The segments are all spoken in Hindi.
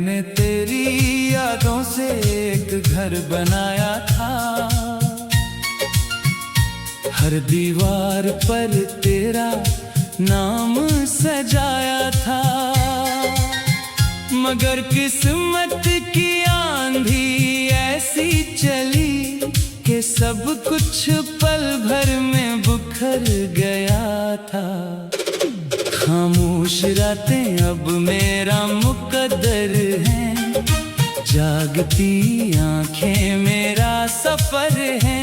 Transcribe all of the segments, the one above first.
मैंने तेरी यादों से एक घर बनाया था, हर दीवार पर तेरा नाम सजाया था। मगर किस्मत की आंधी ऐसी चली कि सब कुछ पल भर में बिखर गया था। खामोश रातें अब मेरा मुकद्दर है, जागती आंखें मेरा सफर है।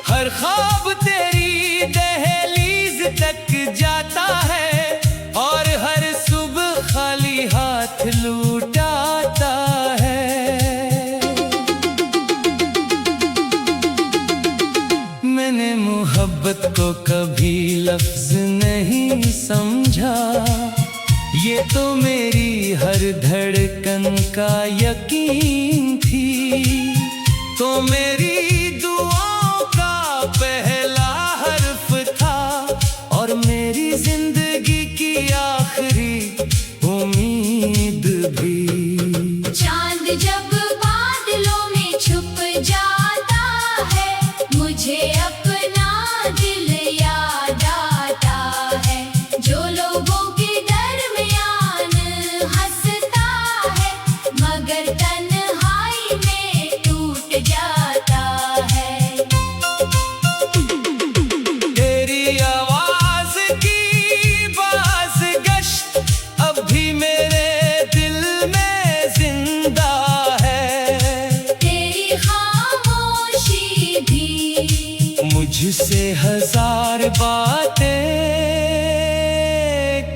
हर ख्वाब तेरी दहलीज तक जाता है और हर सुबह खाली हाथ लौट आता है। मैंने मोहब्बत को कभी लफ्ज नहीं समझा, ये तो मेरी हर धड़कन का यकीन थी। तो मेरी दुआओं का पहला हर्फ था और मेरी जिंदगी की आखिरी उम्मीद भी। चांद जब बादलों में छुप जाता है, मुझे अपना दिल याद आता है। जो लोगों के दरमियान हंसता है, मगर तन्हाई में टूट जाता है। तेरी आवाज की बाज़गश्त अब भी मेरे दिल में जिंदा है। तेरी खामोशी भी मुझसे हजार बातें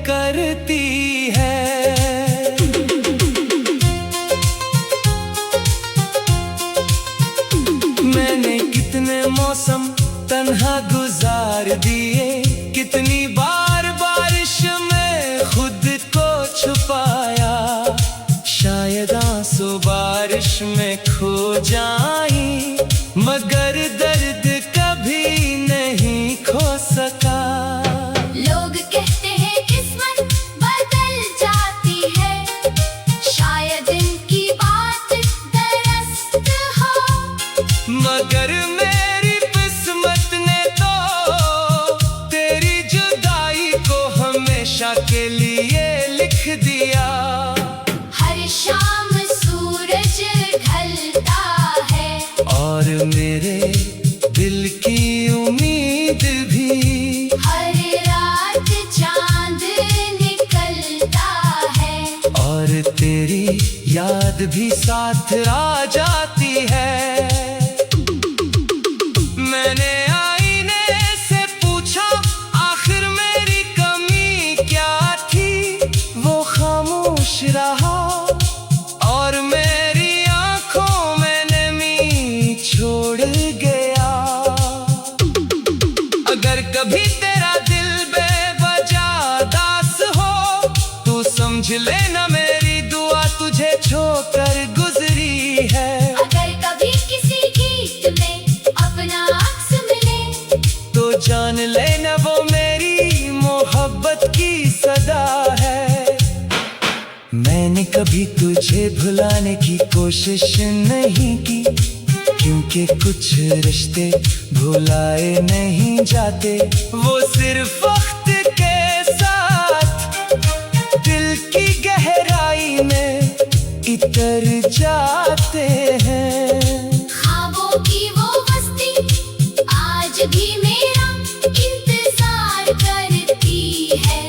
करती है। मैंने कितने मौसम तन्हा गुजार दिए, कितनी बार बारिश में खुद को छुपाया। शायद आंसू बारिश में खो जाएं, मगर दर्द कभी नहीं खो सका। लोग कहते हैं किस्मत बदल जाती है, शायद इनकी बात दुरुस्त हो। मगर मेरी किस्मत ने तो तेरी जुदाई को हमेशा के लिए लिख दिया। हर शाम सूरज ढलता है और मेरे दिल की उम्मीद भी। हर रात चांद निकलता है और तेरी याद भी साथ आ जाती है। मैंने आईने से पूछा आखिर मेरी कमी क्या थी, वो खामोश रहा और मेरी आंखों में नमी छोड़ गया। अगर कभी तेरा दिल बेवजह दास हो, तू समझ लेना मेरी दुआ तुझे छोड़कर गुजरी है। अगर कभी किसी गीत में अपना अक्स मिले, तो जान लेना वो मेरी मोहब्बत की सदा है। मैंने कभी तुझे भुलाने की कोशिश नहीं की, क्योंकि कुछ रिश्ते भुलाए नहीं जाते। वो सिर्फ वक्त के साथ दिल की गहराई में इतर जाते हैं। ख्वाबों की वो बस्ती आज भी मेरा इंतजार करती है,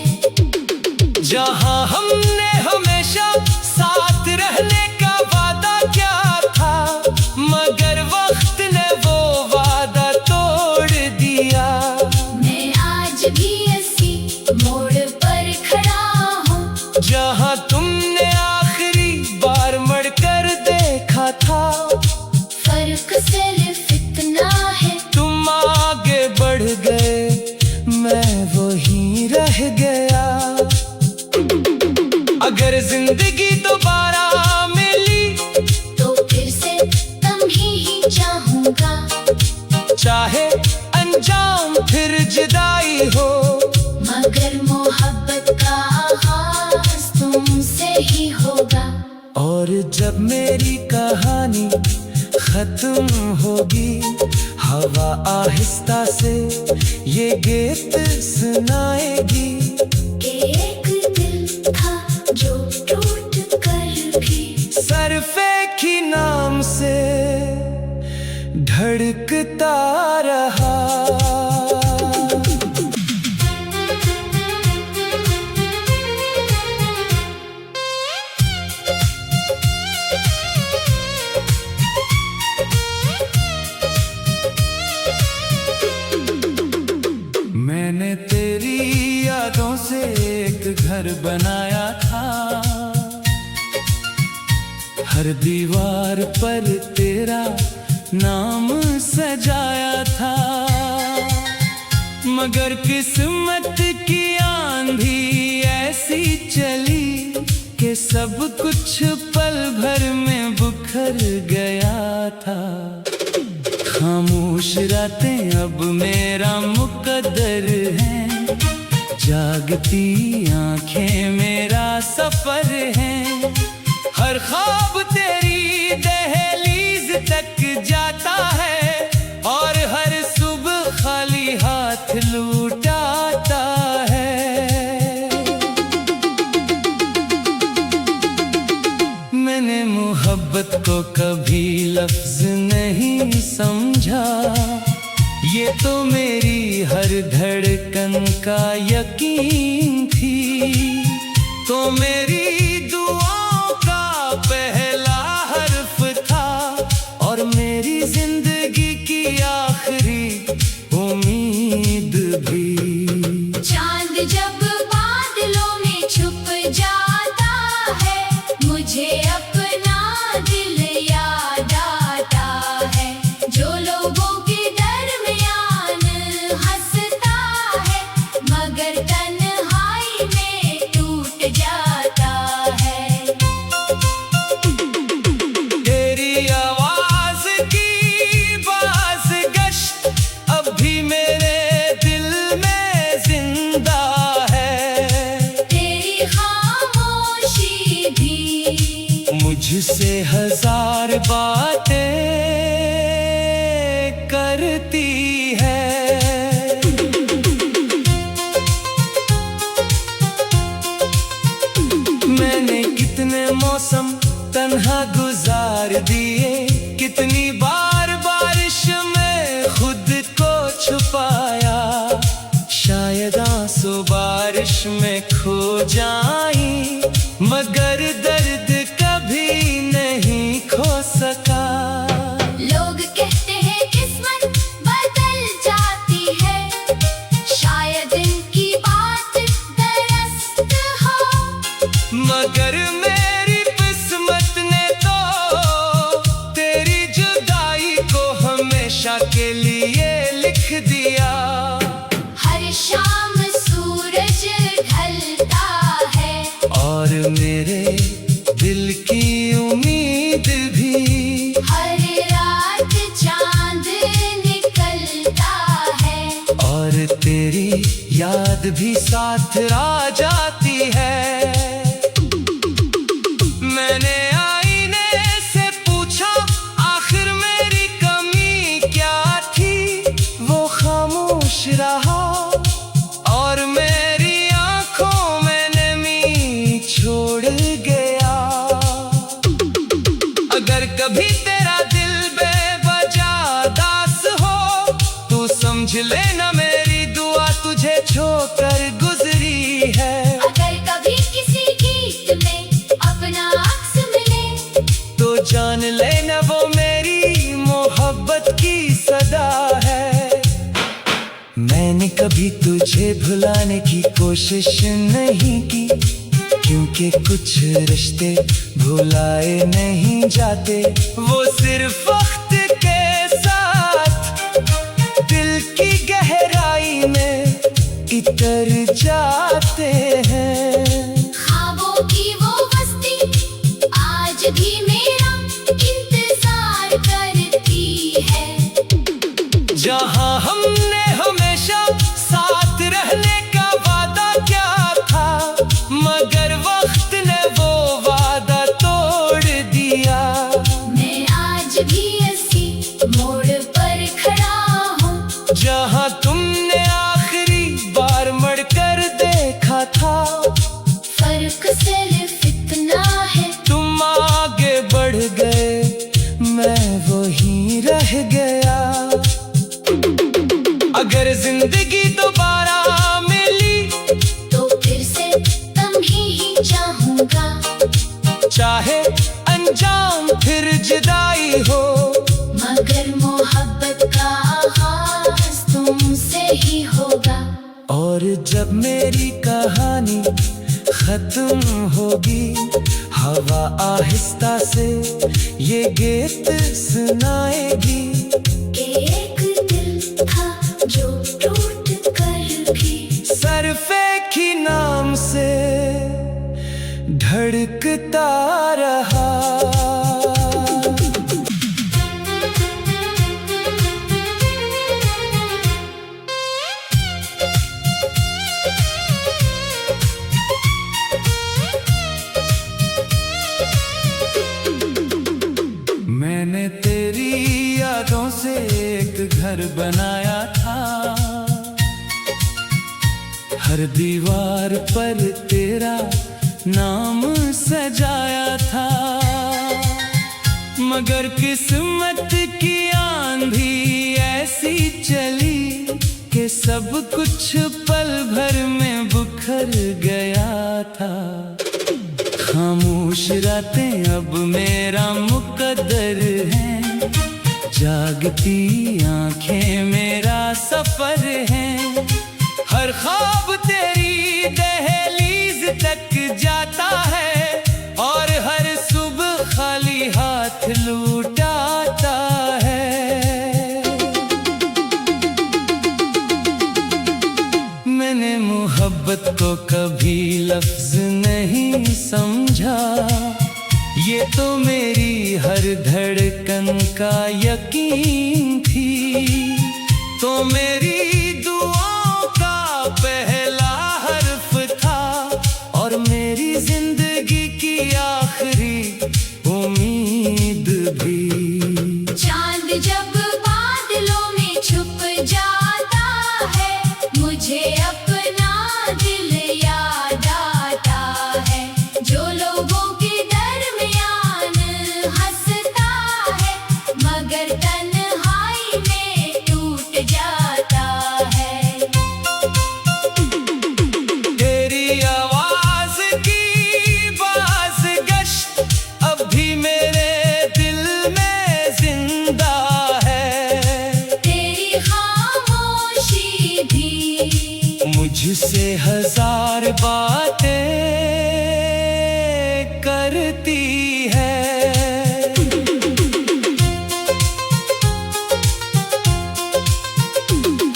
जहाँ हमने हमेशा साथ रहने का वादा किया था, मगर वक्त ने वो वादा तोड़ दिया। मैं आज भी इसी मोड़ पर खड़ा हूँ, जहाँ तुमने आखिरी बार मुड़कर देखा था। फर्क सिर्फ इतना है, तुम आगे बढ़ गए, मैं वहीं रह गया। अगर जिंदगी दोबारा मिली, तो फिर से तुम्हीं ही चाहूँगा। चाहे अंजाम फिर जुदाई हो, मगर मोहब्बत का आगाज तुमसे ही होगा। और जब मेरी कहानी खत्म होगी, हवा आहिस्ता से ये गीत सुनाएगी। एक दिल था जो टूट कर भी सरफेखी नाम से धड़कता रहा। मैंने तेरी यादों से एक घर बनाया था, हर दीवार पर तेरा नाम सजाया था। मगर किस्मत की आंधी ऐसी चली कि सब कुछ पल भर में बिखर गया था। खामोश रातें अब मेरा मुकद्दर है, जागती आंखें मेरा सफर है। हर ख्वाब तेरी दहलीज तक जाता है, और हर सुबह खाली हाथ लौटाता है। मैंने मोहब्बत को कभी लफ्ज नहीं समझा, ये तो मेरी हर धड़कन का यकीन थी। तो मेरी दुआओं का पहला हर्फ था, और मेरी जिंदगी की आखिरी उम्मीद भी। चांद जब बादलों में छुप जाता है, मुझे अपना दिल याद आता है। जो लोगों के दरमियान हंसता है, मगर तन्हाई में टूट जाता है। तेरी आवाज की बाज़गश्त अब भी मेरे दिल में जिंदा है। तेरी खामोशी भी मुझसे हजार बातें करती है। मैंने कितने मौसम तन्हा गुजार दिए, कितनी बार बारिश में खुद को छुपाया। शायद आंसू बारिश में खो जाई, मगर दर्द कभी नहीं खो सका। लोग कहते हैं किस्मत बदल जाती है, शायद इनकी बात दुरुस्त हो। मगर मेरी किस्मत ने तो तेरी जुदाई को हमेशा के लिए लिख दिया। हर शाम सूरज ढलता है, और मेरे दिल की उम्मीद भी। हर रात चांद निकलता है, और तेरी याद भी साथ आ जाती है। मैंने आईने से पूछा आखिर मेरी कमी क्या थी, वो खामोश रहा, और मेरी आंखों में नमी छोड़ गया। अगर कभी तेरा दिल बेवजह दास हो, तू समझ लेना मेरी दुआ तुझे छोड़कर गुजरी है। अगर कभी किसी गीत में अपना अक्स मिले, तो जान लेना वो मेरी मोहब्बत की सदा है। मैंने कभी तुझे भुलाने की कोशिश नहीं की, क्योंकि कुछ रिश्ते भुलाए नहीं जाते। वो सिर्फ वक्त के साथ दिल की गहराई में इतर जाते हैं। ख्वाबों की वो बस्ती आज भी मेरा इंतजार करती है। जहाँ हमने हमेशा साथ रहने का वादा किया था, मगर वक्त ने वो वादा तोड़ गया। अगर जिंदगी दोबारा मिली तो फिर से तुम्हें ही चाहूंगा। चाहे अंजाम फिर जुदाई हो, मगर मोहब्बत का आगाज तुमसे ही होगा। और जब मेरी कहानी खत्म होगी, हवा आहिस्ता से ये गीत सुनाएगी कि एक दिल था जो टूट कर भी सरफे की नाम से धड़कता रहा। मैंने तेरी यादों से एक घर बनाया था, हर दीवार पर तेरा नाम सजाया था। मगर किस्मत की आंधी ऐसी चली कि सब कुछ पल भर में बिखर गया था। खामोश रातें अब मेरा मुकद्दर है, जागती आंखें मेरा सफर है। हर ख्वाब तेरी दहलीज तक जाता है, और हर सुबह खाली हाथ लौटाता है। मैंने मोहब्बत को कभी लफ्ज नहीं समझा, ये तो मेरी हर धड़कन का यकीन थी। तो मेरी दुआओं का पहला हर्फ था, और मेरी जिंदगी की आखिरी उम्मीद भी। चांद जब बादलों में छुप जाता है, मुझे अपना दिल याद आता है। जो लोगों के दरमियान हंसता है, मगर तन्हाई में टूट जाता है। तेरी आवाज की बाज़गश्त अब भी मेरे दिल में जिंदा है। तेरी खामोशी भी मुझसे हजार बातें करती है।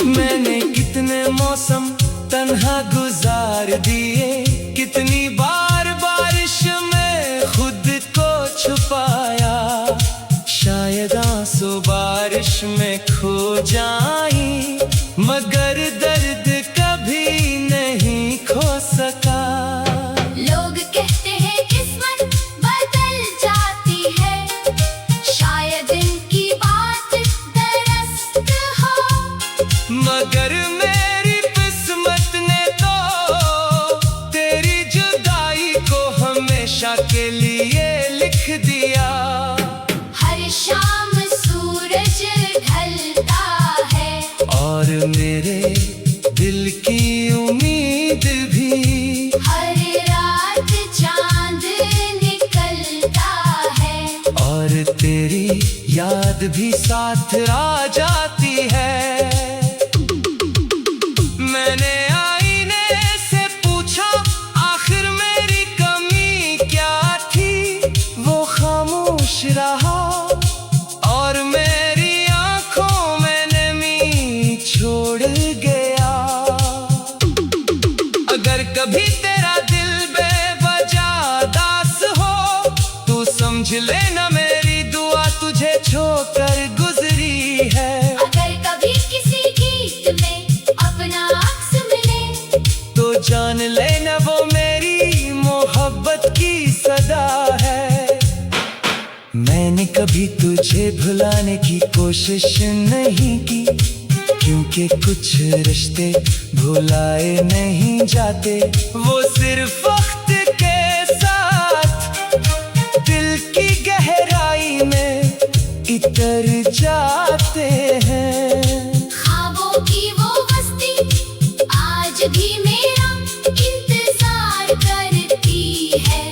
मैंने कितने मौसम तन्हा गुजार दिए, कितनी बार बारिश में खुद को छुपाया। शायद आंसू बारिश में खो जाई, मगर दर्द कभी नहीं खो सका। लोग कहते हैं किस्मत बदल जाती है, शायद इनकी बात दुरुस्त हो। मगर मेरी किस्मत ने तो तेरी जुदाई को हमेशा के लिए लिख दिया। हर शाम सूरज ढलता है, और मेरे दिल की उम्मीद भी। हर रात चांद निकलता है, और तेरी याद भी साथ आ जाती है। मैंने आईने से पूछा आखिर मेरी कमी क्या थी, वो खामोश रहा, और मेरी आंखों में नमी छोड़ गया। अगर कभी तेरा दिल बेवजह दास हो, तू समझ लेना मेरी दुआ तुझे छोड़कर गुजरी है। अगर कभी किसी गीत में अपना अक्स मिले, तो जान लेना वो मेरी मोहब्बत की सदा है। मैंने कभी तुझे भुलाने की कोशिश नहीं की, क्योंकि कुछ रिश्ते भुलाए नहीं जाते। वो सिर्फ वक्त के साथ दिल की गहराई में भीतर जाते हैं। ख्वाबों की वो बस्ती आज भी मेरा इंतजार करती है।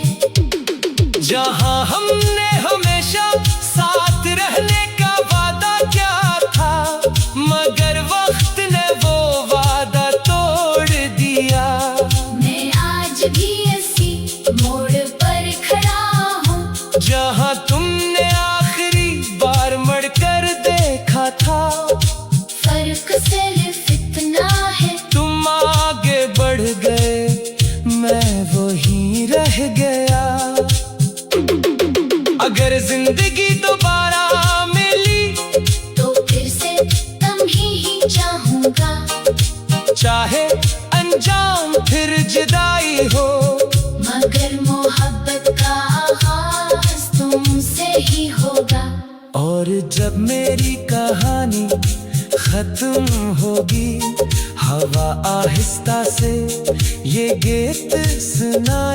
जहाँ हमने हमेशा साथ रहने का वादा किया था, मगर वक्त ने वो वादा तोड़ दिया। मैं आज भी इसी मोड़ पर खड़ा हूँ, जहाँ तुमने आखिरी बार मड़कर देखा था। फर्क सिर्फ इतना है, तुम आगे बढ़ गए, मैं वहीं रह गया। अगर जिंदगी दोबारा मिली तो फिर से तुम्ही चाहूँगा। चाहे अंजाम फिर जुदाई हो, मगर मोहब्बत का आगाज तुमसे ही होगा। और जब मेरी कहानी खत्म होगी, हवा आहिस्ता से ये गीत सुनाए।